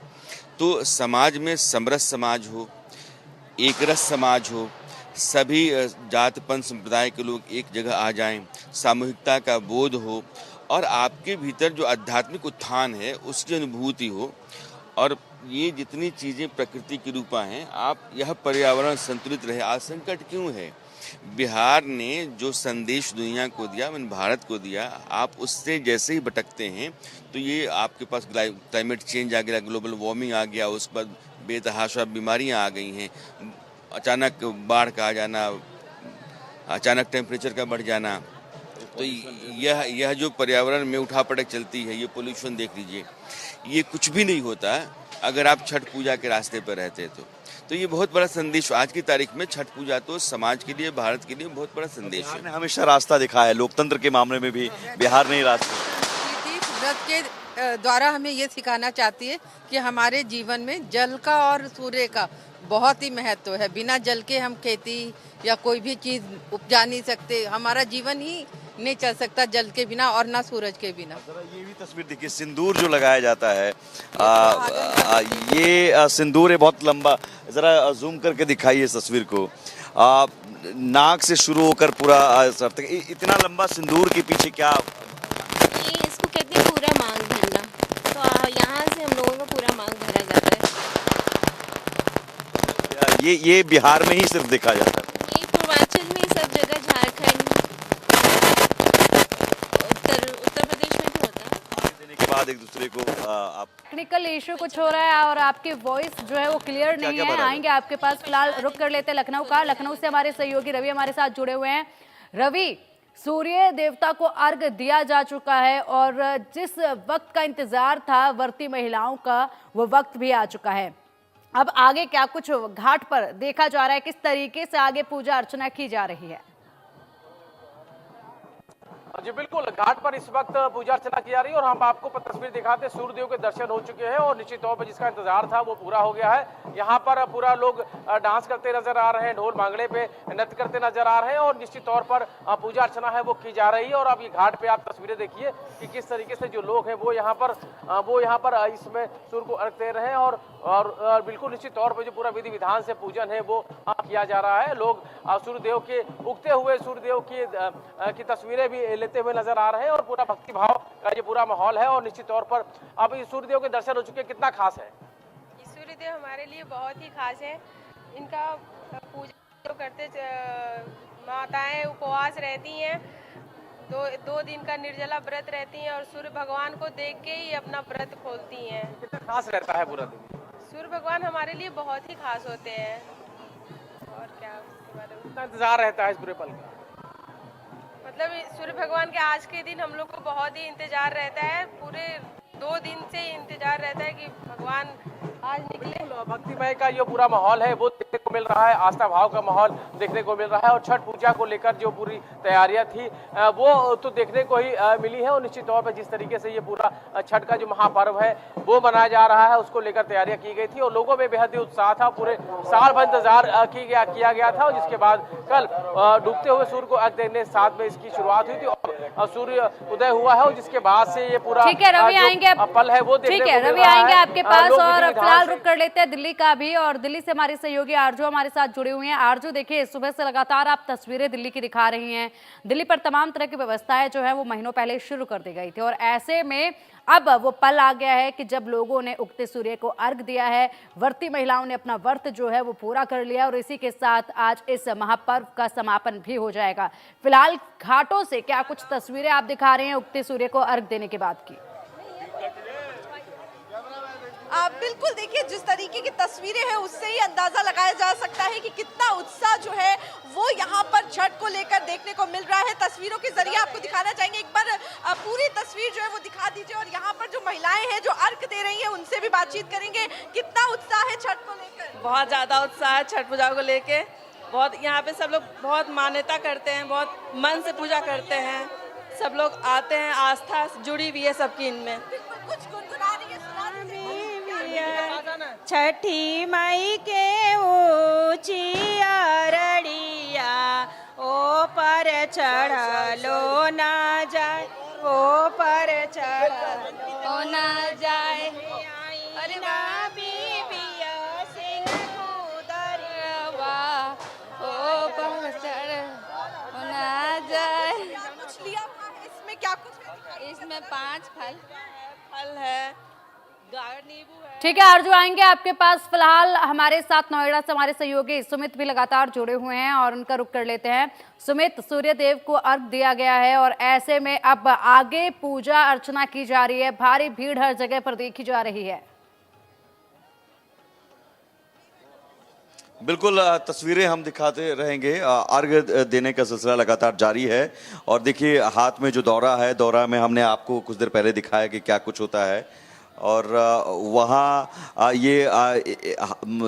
S17: तो समाज में समरस समाज हो, एकरस समाज हो, सभी जात पंथ संप्रदाय के लोग एक जगह आ जाएं, सामूहिकता का बोध हो और आपके भीतर जो आध्यात्मिक उत्थान है उसकी अनुभूति हो। और ये जितनी चीज़ें प्रकृति की रूपा हैं, आप यह पर्यावरण संतुलित रहे, आज संकट क्यों है? बिहार ने जो संदेश दुनिया को दिया, मैंने भारत को दिया, आप उससे जैसे ही भटकते हैं तो ये आपके पास क्लाइमेट चेंज आ गया, ग्लोबल वार्मिंग आ गया, उसके बाद बेतहाशा बीमारियां आ गई हैं, अचानक बाढ़ का आ जाना, अचानक टेम्परेचर का बढ़ जाना। तो यह जो पर्यावरण में उठापटक चलती है, ये पोल्यूशन देख लीजिए, ये कुछ भी नहीं होता अगर आप छठ पूजा के रास्ते पर रहते तो ये बहुत बड़ा संदेश आज की तारीख में छठ पूजा तो समाज के लिए, भारत के लिए बहुत बड़ा संदेश है।
S11: बिहार ने हमेशा रास्ता दिखाया है, लोकतंत्र के मामले में भी बिहार ने ही रास्ता।
S18: व्रत के द्वारा हमें ये सिखाना चाहती है कि हमारे जीवन में जल का और सूर्य का बहुत ही महत्व है। बिना जल के हम खेती या कोई भी चीज़ उपजा नहीं सकते, हमारा जीवन ही नहीं चल सकता जल के बिना और ना सूरज के बिना।
S11: ये भी तस्वीर देखिए, सिंदूर जो लगाया जाता है, ये सिंदूर है बहुत लंबा, जरा जूम करके दिखाइए इस तस्वीर को। नाक से शुरू होकर पूरा सर तक इतना लंबा सिंदूर के पीछे क्या?
S19: ये इसको कहते हैं पूरा मांग भरना। तो यहाँ से हम लोगों का पूरा मांग भरा जाता है।
S11: ये बिहार में ही सिर्फ देखा जाता है?
S19: ये पूर्वांचल में सब जगह, झारखंड, उत्तर प्रदेश में भी होता है।
S11: देने के बाद एक दूसरे को आप
S3: टेक्निकल इशू कुछ हो रहा है और आपकी वॉइस जो है वो क्लियर नहीं है। आएंगे आपके पास, फिलहाल रुक कर लेते हैं लखनऊ का। लखनऊ से हमारे सहयोगी रवि हमारे साथ जुड़े हुए हैं। रवि, सूर्य देवता को अर्घ दिया जा चुका है और जिस वक्त का इंतजार था व्रती महिलाओं का, वो वक्त भी आ चुका है। अब आगे क्या कुछ घाट पर देखा जा रहा है, किस तरीके से आगे पूजा अर्चना की जा रही है?
S14: जी बिल्कुल, घाट पर इस वक्त पूजा अर्चना की जा रही है और हम आपको तस्वीर दिखाते हैं। सूर्यदेव के दर्शन हो चुके हैं और निश्चित तौर पर जिसका इंतजार था वो पूरा हो गया है। यहाँ पर पूरा लोग डांस करते नजर आ रहे हैं, ढोल भांगड़े पे नृत्य करते नजर आ रहे हैं और निश्चित तौर पर पूजा अर्चना है वो की जा रही है। और अब ये घाट पे आप तस्वीरें देखिए कि किस तरीके से जो लोग हैं वो यहाँ पर इसमें सूर्य को अर्घ दे रहे हैं और बिल्कुल निश्चित तौर पर जो पूरा विधि विधान से पूजन है वो किया जा रहा है। लोग सूर्यदेव के उगते हुए सूर्यदेव की तस्वीरें भी लेते हुए नजर आ रहे हैं और पूरा भक्ति भाव का ये पूरा माहौल है। और निश्चित तौर पर अब इस सूर्यदेव के दर्शन हो चुके, कितना खास है
S20: सूर्यदेव हमारे लिए बहुत ही खास है। इनका पूजा जो करते माताएं उपवास रहती हैं दो दिन का निर्जला व्रत रहती हैं और सूर्य भगवान को देख के ही अपना व्रत खोलती हैं।
S14: कितना खास रहता है पूरा दिन?
S20: सूर्य भगवान हमारे लिए बहुत ही खास होते हैं। और क्या उसके बारे में
S14: कितना इंतजार रहता है इस पूरे पल का?
S20: मतलब सूर्य भगवान के आज के दिन हम लोग को बहुत ही इंतजार रहता है। पूरे 2 दिन से इंतजार रहता है कि भगवान आज निकले।
S14: भक्तिमय का जो पूरा माहौल है वो देखने को मिल रहा है, आस्था भाव का माहौल देखने को मिल रहा है और छठ पूजा को लेकर जो पूरी तैयारियां थी वो तो देखने को ही मिली है। और निश्चित तौर पर जिस तरीके से ये पूरा छठ का जो महापर्व है वो मनाया जा रहा है उसको लेकर तैयारियां की गई थी और लोगों में बेहद ही उत्साह था। पूरे साल भर इंतजार किया गया था और जिसके बाद कल डूबते हुए सूर्य को अर्घ देने साथ में इसकी शुरुआत हुई थी और सूर्य उदय हुआ है और जिसके बाद से ये पूरा
S3: ठीक है रवि आएंगे
S14: पल है वो
S3: ठीक है रवि आएंगे आपके पास और फिलहाल रुक कर लेते हैं दिल्ली का भी। और दिल्ली से हमारे सहयोगी आरजू हमारे साथ जुड़े हुए हैं। आरजू देखिए सुबह से लगातार आप तस्वीरें दिल्ली की दिखा रही हैं। दिल्ली पर तमाम तरह की व्यवस्थाएं जो है वो महीनों पहले शुरू कर दी गई थी और ऐसे में अब वो पल आ गया है कि जब लोगों ने उगते सूर्य को अर्घ दिया है, व्रती महिलाओं ने अपना व्रत जो है वो पूरा कर लिया और इसी के साथ आज इस महापर्व का समापन भी हो जाएगा। फिलहाल घाटों से क्या कुछ तस्वीरें आप दिखा रहे हैं उगते सूर्य को अर्घ देने के बाद की?
S2: बिल्कुल देखिए जिस तरीके की तस्वीरें हैं उससे ही अंदाजा लगाया जा सकता है कि कितना उत्साह जो है वो यहाँ पर छठ को लेकर देखने को मिल रहा है। तस्वीरों के जरिए आपको दिखाना चाहेंगे, एक बार पूरी तस्वीर जो है वो दिखा दीजिए और यहाँ पर जो महिलाएं हैं जो अर्घ दे रही हैं उनसे भी बातचीत करेंगे। कितना उत्साह है छठ को लेकर?
S21: बहुत ज्यादा उत्साह है छठ पूजा को लेके। बहुत यहाँ पे सब लोग बहुत मान्यता करते हैं, बहुत मन से पूजा करते हैं, सब लोग आते हैं, आस्था जुड़ी हुई है सबकी इनमें।
S2: कुछ गुनगुना रही है,
S22: छठी मई के ऊंची अरड़िया ओ पर चढ़लो ना जाए, ओ पर चढ़लो ना जाए। अरे बीबिया सिंह दरवा ओ पर चढ़लो ना जाए।
S2: कुछ लिया हुआ है इसमें, क्या कुछ है?
S22: इसमें 5 फल है, नींबू है।
S3: ठीक है आरजू आएंगे आपके पास। फिलहाल हमारे साथ नोएडा से हमारे सहयोगी सुमित भी लगातार जुड़े हुए हैं और उनका रुख कर लेते हैं। सुमित, सूर्य देव को अर्घ दिया गया है और ऐसे में अब आगे पूजा अर्चना की जा रही है, भारी भीड़ हर जगह पर देखी जा रही है।
S11: बिल्कुल तस्वीरें हम दिखाते रहेंगे। अर्घ देने का सिलसिला लगातार जारी है और देखिए हाथ में जो दौरा है, दौरा में हमने आपको कुछ देर पहले दिखाया कि क्या कुछ होता है और वहाँ ये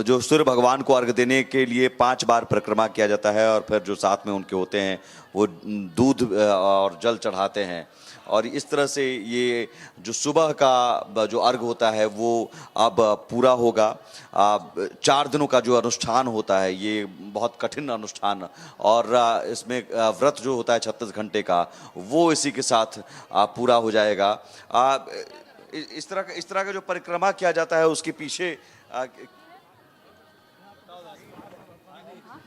S11: जो सूर्य भगवान को अर्घ देने के लिए 5 बार परिक्रमा किया जाता है और फिर जो साथ में उनके होते हैं वो दूध और जल चढ़ाते हैं और इस तरह से ये जो सुबह का जो अर्घ होता है वो अब पूरा होगा। 4 दिनों का जो अनुष्ठान होता है ये बहुत कठिन अनुष्ठान और इसमें व्रत जो होता है 36 घंटे का वो इसी के साथ पूरा हो जाएगा। इस तरह का जो परिक्रमा किया जाता है उसके पीछे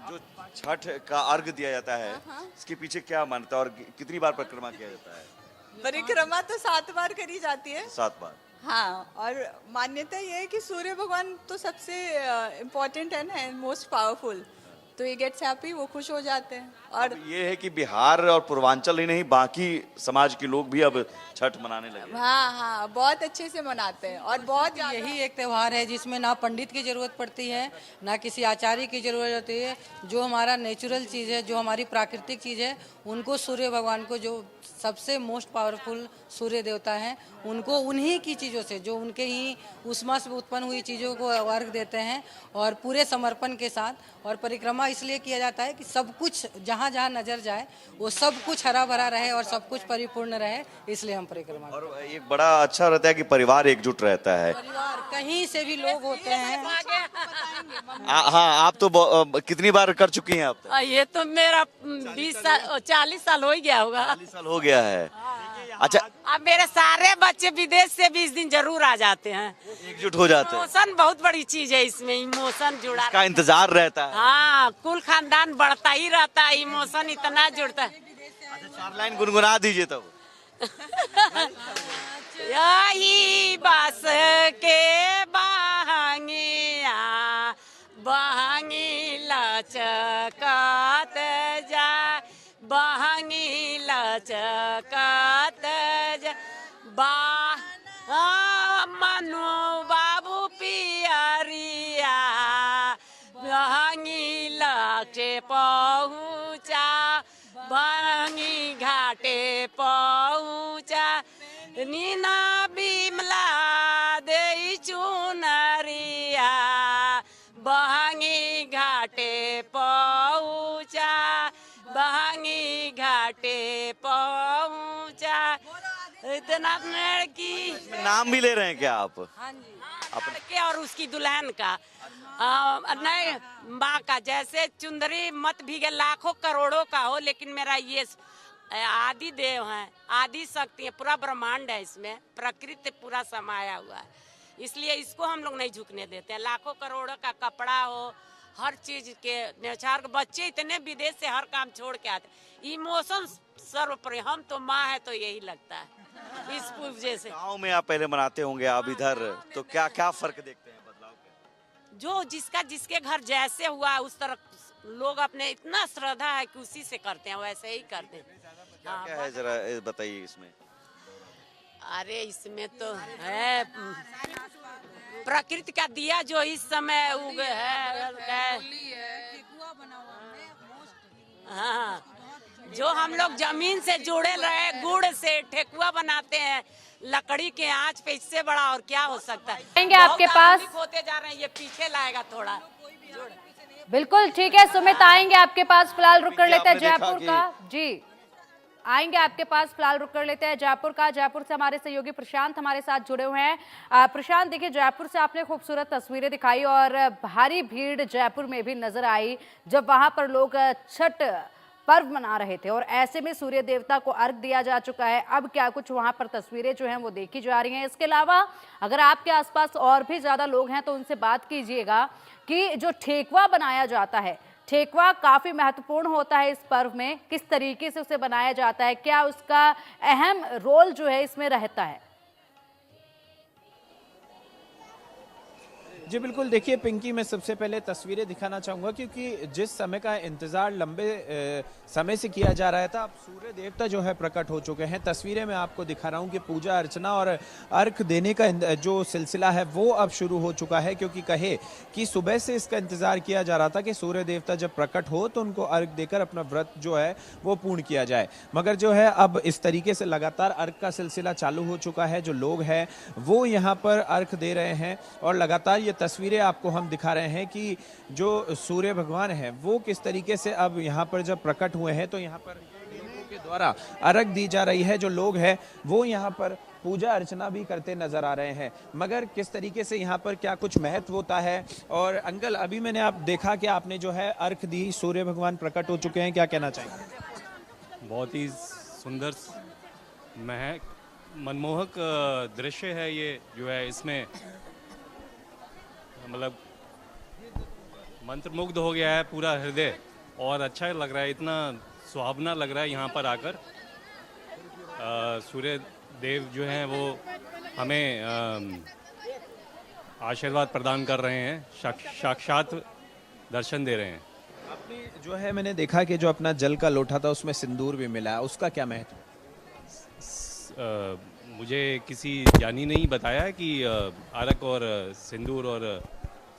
S11: जो छठ का अर्घ दिया जाता है इसके पीछे क्या मान्यता और कितनी बार परिक्रमा किया जाता है?
S23: परिक्रमा तो 7 बार करी जाती है।
S11: 7 बार।
S23: हाँ, और मान्यता ये है कि सूर्य भगवान तो सबसे इम्पोर्टेंट है ना, मोस्ट पावरफुल, तो ये गेट्स हैप्पी, वो खुश हो जाते हैं। और
S11: ये है कि बिहार और पूर्वांचल ही नहीं बाकी समाज के लोग भी अब छठ मनाने लगे।
S23: हाँ, बहुत अच्छे से मनाते हैं और बहुत
S24: यही एक त्यौहार है जिसमें ना पंडित की जरूरत पड़ती है ना किसी आचार्य की जरूरत होती है। जो हमारा नेचुरल चीज़ है, जो हमारी प्राकृतिक चीज़ है, उनको सूर्य भगवान को, जो सबसे मोस्ट पावरफुल सूर्य देवता हैं, उनको उन्हीं की चीज़ों से, जो उनके ही उष्मा से उत्पन्न हुई चीज़ों को अर्घ देते हैं और पूरे समर्पण के साथ। और परिक्रमा इसलिए किया जाता है कि सब कुछ जहाँ जहाँ नजर जाए वो सब कुछ हरा भरा रहे और सब कुछ परिपूर्ण रहे, इसलिए हम परिक्रमा।
S11: और एक बड़ा अच्छा रहता है कि परिवार एकजुट रहता है।
S24: परिवार कहीं से भी लोग होते हैं।
S11: हाँ, आप तो कितनी बार कर चुकी हैं आप?
S22: ये तो मेरा 20 साल 40 साल हो गया होगा।
S11: 40 साल हो गया है। अच्छा,
S22: अब मेरे सारे बच्चे विदेश से भी इस दिन जरूर आ जाते हैं,
S11: एकजुट हो जाते हैं।
S22: इमोशन बहुत बड़ी चीज है, इसमें इमोशन जुड़ा
S11: का इंतजार रहता है।
S22: हाँ, कुल खानदान बढ़ता ही रहता है, इमोशन इतना जुड़ता है।
S11: अच्छा, 4 लाइन गुनगुना दीजिए तब।
S22: यही बस के बहंगिया बहंगी लचकत जा, बहंगी
S1: लचकत बा मनु बाबू पियरिया भंगी लक्ष्य पहुँचा भंगी घाटे पहुँचा नीना बिमला दे चुनरिया भंगी घाटे पहुँचा भंगी घाटे पहुँचा इतना लड़की
S11: नाम भी ले रहे हैं क्या आप?
S1: के और उसकी दुल्हन का नहीं माँ का, जैसे चुंदरी मत भीगे लाखों करोड़ों का हो, लेकिन मेरा ये आदि देव है, आदि शक्ति है, पूरा ब्रह्मांड है, इसमें प्रकृति पूरा समाया हुआ है, इसलिए इसको हम लोग नहीं झुकने देते हैं। लाखों करोड़ों का कपड़ा हो, हर चीज के न्यौछावर के बच्चे इतने विदेश से हर काम छोड़ के आते, इमोशन सर्वोपरि। हम तो माँ है तो यही लगता है इस पूजे से।
S11: गाँव में आप पहले मनाते होंगे, आप इधर तो क्या क्या फर्क देखते हैं बदलाव के?
S1: जो जिसका जिसके घर जैसे हुआ उस तरह लोग अपने इतना श्रद्धा है कि उसी से करते हैं, वैसे ही करते हैं।
S11: क्या क्या है जरा बताइए इसमें।
S1: अरे इसमें तो है प्रकृति का दिया जो इस समय उग है, हाँ, जो हम लोग जमीन से जुड़े रहे, गुड़ से ठेकुआ बनाते हैं लकड़ी के आंच पे, इससे बड़ा और क्या हो सकता है।
S3: आएंगे आपके पास,
S1: होते जा रहे हैं, ये पीछे लाएगा थोड़ा।
S3: बिल्कुल ठीक है सुमित, आएंगे आपके पास, फिलहाल रुक कर लेते हैं जयपुर का। जी आएंगे आपके पास, फिलहाल रुक कर लेते हैं जयपुर का। जयपुर से हमारे सहयोगी प्रशांत हमारे साथ जुड़े हुए हैं। प्रशांत, देखिए जयपुर से आपने खूबसूरत तस्वीरें दिखाई और भारी भीड़ जयपुर में भी नजर आई जब वहां पर लोग छठ पर्व मना रहे थे और ऐसे में सूर्य देवता को अर्घ दिया जा चुका है। अब क्या कुछ वहां पर तस्वीरें जो हैं वो देखी जा रही हैं। इसके अलावा अगर आपके आसपास और भी ज्यादा लोग हैं तो उनसे बात कीजिएगा कि जो ठेकुआ बनाया जाता है, ठेकुआ काफी महत्वपूर्ण होता है इस पर्व में, किस तरीके से उसे बनाया जाता है, क्या उसका अहम रोल जो है इसमें रहता है?
S9: जी बिल्कुल, देखिए पिंकी, मैं सबसे पहले तस्वीरें दिखाना चाहूँगा क्योंकि जिस समय का इंतज़ार लंबे समय से किया जा रहा था, अब सूर्य देवता जो है प्रकट हो चुके हैं। तस्वीरें मैं आपको दिखा रहा हूँ कि पूजा अर्चना और अर्घ देने का जो सिलसिला है वो अब शुरू हो चुका है, क्योंकि कहे कि सुबह से इसका इंतज़ार किया जा रहा था कि सूर्य देवता जब प्रकट हो तो उनको अर्घ देकर अपना व्रत जो है वो पूर्ण किया जाए। मगर जो है अब इस तरीके से लगातार अर्घ का सिलसिला चालू हो चुका है। जो लोग हैं वो यहाँ पर अर्घ दे रहे हैं और लगातार ये तस्वीरें आपको हम दिखा रहे हैं कि जो सूर्य भगवान हैं वो किस तरीके से अब यहाँ पर जब प्रकट हुए हैं तो यहाँ पर लोगों के द्वारा अर्घ दी जा रही है। जो लोग हैं वो यहाँ पर पूजा अर्चना भी करते नजर आ रहे हैं। मगर किस तरीके से यहाँ पर क्या कुछ महत्व होता है। और अंकल, अभी मैंने आप देखा कि आपने जो है अर्घ दी, सूर्य भगवान प्रकट हो चुके हैं, क्या कहना चाहिए?
S4: बहुत ही सुंदर मनमोहक दृश्य है ये जो है, इसमें मतलब मंत्रमुग्ध हो गया है पूरा हृदय और अच्छा लग रहा है, इतना सुहावना लग रहा है यहाँ पर आकर। सूर्य देव जो हैं वो हमें आशीर्वाद प्रदान कर रहे हैं, साक्षात दर्शन दे रहे हैं।
S9: आपने जो है, मैंने देखा कि जो अपना जल का लोटा था उसमें सिंदूर भी मिला है, उसका क्या महत्व?
S4: मुझे किसी जानी नहीं बताया कि अर्घ और सिंदूर और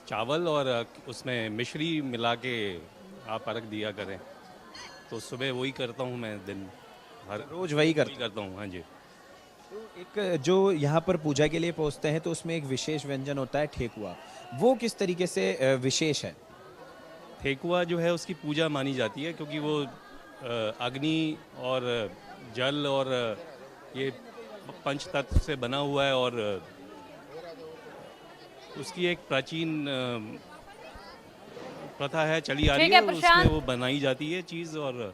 S4: चावल और उसमें मिश्री मिला के आप अर्घ दिया करें, तो सुबह वही करता हूँ मैं, दिन हर
S9: रोज वही करता
S4: हूँ। हाँ जी।
S9: तो एक जो यहाँ पर पूजा के लिए पहुँचते हैं तो उसमें एक विशेष व्यंजन होता है ठेकुआ, वो किस तरीके से विशेष है?
S4: ठेकुआ जो है उसकी पूजा मानी जाती है क्योंकि वो अग्नि और जल और ये पंच तत्व से बना हुआ है और उसकी एक प्राचीन प्रथा है, चली आ रही है, उसमें वो बनाई जाती है चीज। और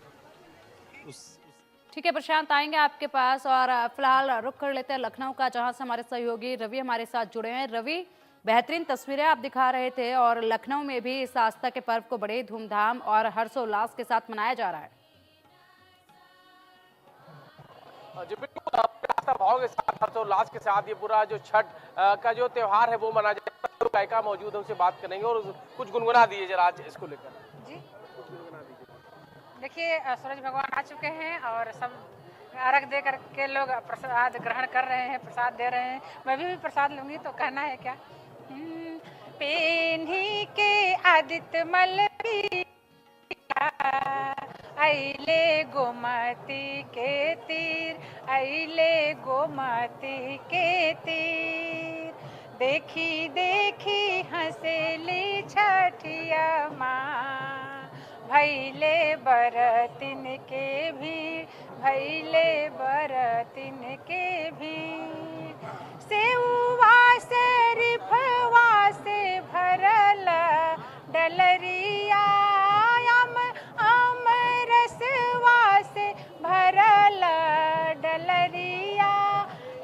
S3: ठीक है प्रशांत, आएंगे आपके पास और फिलहाल रुख कर लेते हैं लखनऊ का, जहां से हमारे सहयोगी रवि हमारे साथ जुड़े हैं। रवि, बेहतरीन तस्वीरें आप दिखा रहे थे और लखनऊ में भी इस आस्था के पर्व को बड़े धूमधाम और हर्षोल्लास के साथ मनाया जा रहा है।
S14: जी बिल्कुल, आस्था भाव के साथ, हर्षोल्लास के साथ ये पूरा जो छठ का जो त्योहार है वो मनाया जाता है। गायिका मौजूद है, उनसे बात करेंगे और कुछ गुनगुना दीजिए जरा आज इसको लेकर।
S5: जी देखिए, सूरज भगवान आ चुके हैं और सब अर्घ दे करके लोग प्रसाद ग्रहण कर रहे हैं, प्रसाद दे रहे हैं। मैं भी प्रसाद लूंगी तो कहना है क्या? पेन्ही के आदित्य मल अइले गोमती के तीर, अइले गोमती के तीर, देखी देखी हंसेली छठिया माँ, भैले बरतिन के भीड़, भैले बरतिन के भीड़, सेउवा से रिफवा से भरल डलरिया, अमरसवा से भरल डलरिया,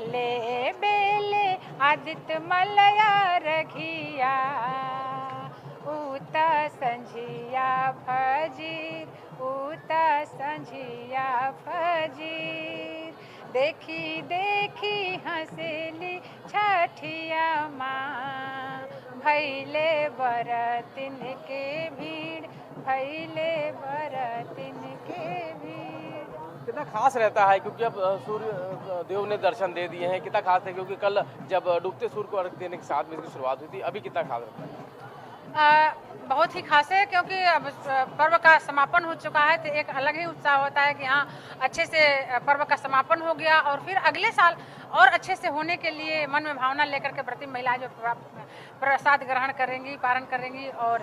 S5: ले बेले आदित्य मलया रघिया, उता संझिया फजीर, उता संझिया फजीर, देखी देखी हंसेली छठिया माँ, भैले बरतिन के भीड़, भैले बरतिन के भीड़।
S14: कितना खास रहता है क्योंकि अब सूर्य देव ने दर्शन दे दिए हैं। कितना खास है क्योंकि कल जब डूबते सूर्य को अर्घ देने के साथ में इसकी शुरुआत हुई थी, अभी कितना खास रहता है?
S5: बहुत ही खास है क्योंकि अब पर्व का समापन हो चुका है तो एक अलग ही उत्साह होता है कि हाँ अच्छे से पर्व का समापन हो गया और फिर अगले साल और अच्छे से होने के लिए मन में भावना लेकर के प्रति महिलाएं जो प्रसाद ग्रहण करेंगी, पारण करेंगी और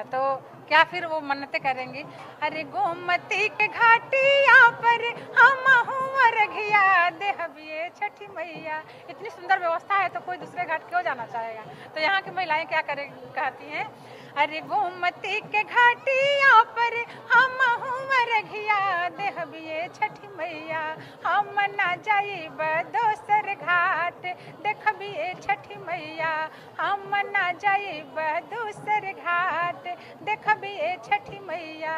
S5: तो क्या फिर वो मन्नतें करेंगी। अरे गोमती के घाटिया पर हम अर्घिया देहबिए छठी मैया, इतनी सुंदर व्यवस्था है तो कोई दूसरे घाट क्यों जाना चाहेगा। तो यहाँ की महिलाएं क्या करेंगी, कहती हैं अरे गोमती के घाटिया पर हम अर्घिया देहबिए छठी मैया, हम ना जाइब दोसर घाट देखबिए छठी मैया, हम ना जाइब दोसर घाट देखबिए छठी मैया,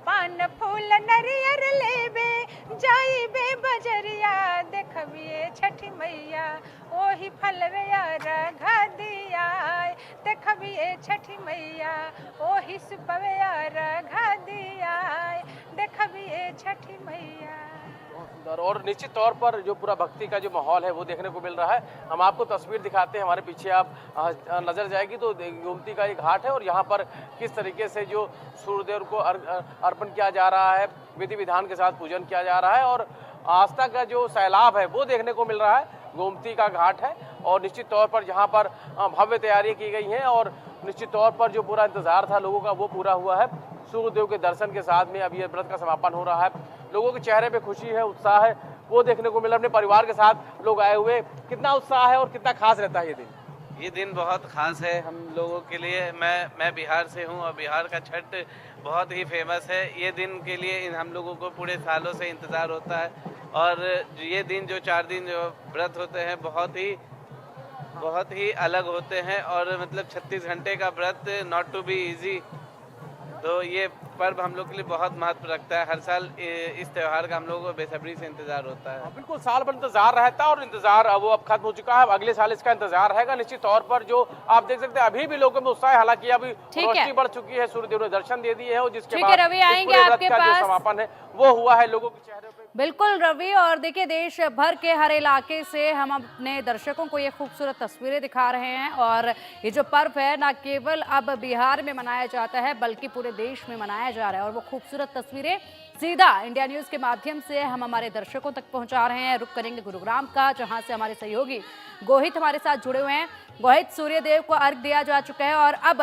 S5: पान फूल नरियर लेबे जाइबे बजरिया देखबिए छठी मैया, ओही फलवे रघ दिया देखबिए छठी मैया, ओही सुपवे रघ दिया देखबिए छठी मैया।
S14: और निश्चित तौर पर जो पूरा भक्ति का जो माहौल है वो देखने को मिल रहा है। हम आपको तस्वीर दिखाते हैं, हमारे पीछे आप नजर जाएगी तो गोमती का एक घाट है और यहाँ पर किस तरीके से जो सूर्यदेव को अर्पण किया जा रहा है, विधि विधान के साथ पूजन किया जा रहा है और आस्था का जो सैलाब है वो देखने को मिल रहा है। गोमती का घाट है और निश्चित तौर पर यहाँ पर भव्य तैयारी की गई है और निश्चित तौर पर जो पूरा इंतजार था लोगों का वो पूरा हुआ है। सूर्यदेव के दर्शन के साथ में अब ये व्रत का समापन हो रहा है। लोगों के चेहरे पे खुशी है, उत्साह है, वो देखने को मिला। अपने परिवार के साथ लोग आए हुए, कितना उत्साह है और कितना खास रहता है ये दिन?
S6: ये दिन बहुत खास है हम लोगों के लिए। मैं बिहार से हूँ और बिहार का छठ बहुत ही फेमस है। ये दिन के लिए हम लोगों को पूरे सालों से इंतज़ार होता है और ये दिन जो 4 दिन जो व्रत होते हैं बहुत ही अलग होते हैं और मतलब 36 घंटे का व्रत, नॉट टू बी इजी। तो ये पर्व हम लोग के लिए बहुत महत्व रखता है। हर साल इस त्यौहार का हम लोगों को बेसब्री से इंतजार होता है।
S14: बिल्कुल, साल भर इंतजार रहता है और इंतजार वो अब खत्म हो चुका है। अगले साल इसका इंतजार रहेगा निश्चित तौर पर। जो आप देख सकते हैं अभी भी लोगों में उत्साह है, हालांकि अभी रोशनी बढ़ चुकी है, सूर्यदेव ने दर्शन दे दिए है और जिसके बाद
S3: रवि आएंगे आपके पास,
S14: जो समापन है वो हुआ है लोगों के चेहरे पे।
S3: बिल्कुल रवि, और देखिए देश भर के हर इलाके से हम अपने दर्शकों को ये खूबसूरत तस्वीरें दिखा रहे हैं और ये जो पर्व है ना केवल अब बिहार में मनाया जाता है बल्कि पूरे देश में मनाया जा रहा है और वो खूबसूरत तस्वीरें सीधा इंडिया न्यूज के माध्यम से हम हमारे दर्शकों तक पहुंचा रहे हैं। रुक करेंगे गुरुग्राम का, जहां से हमारे सहयोगी गोहित हमारे साथ जुड़े हुए हैं। गोहित, सूर्यदेव को अर्घ दिया जा चुका है और अब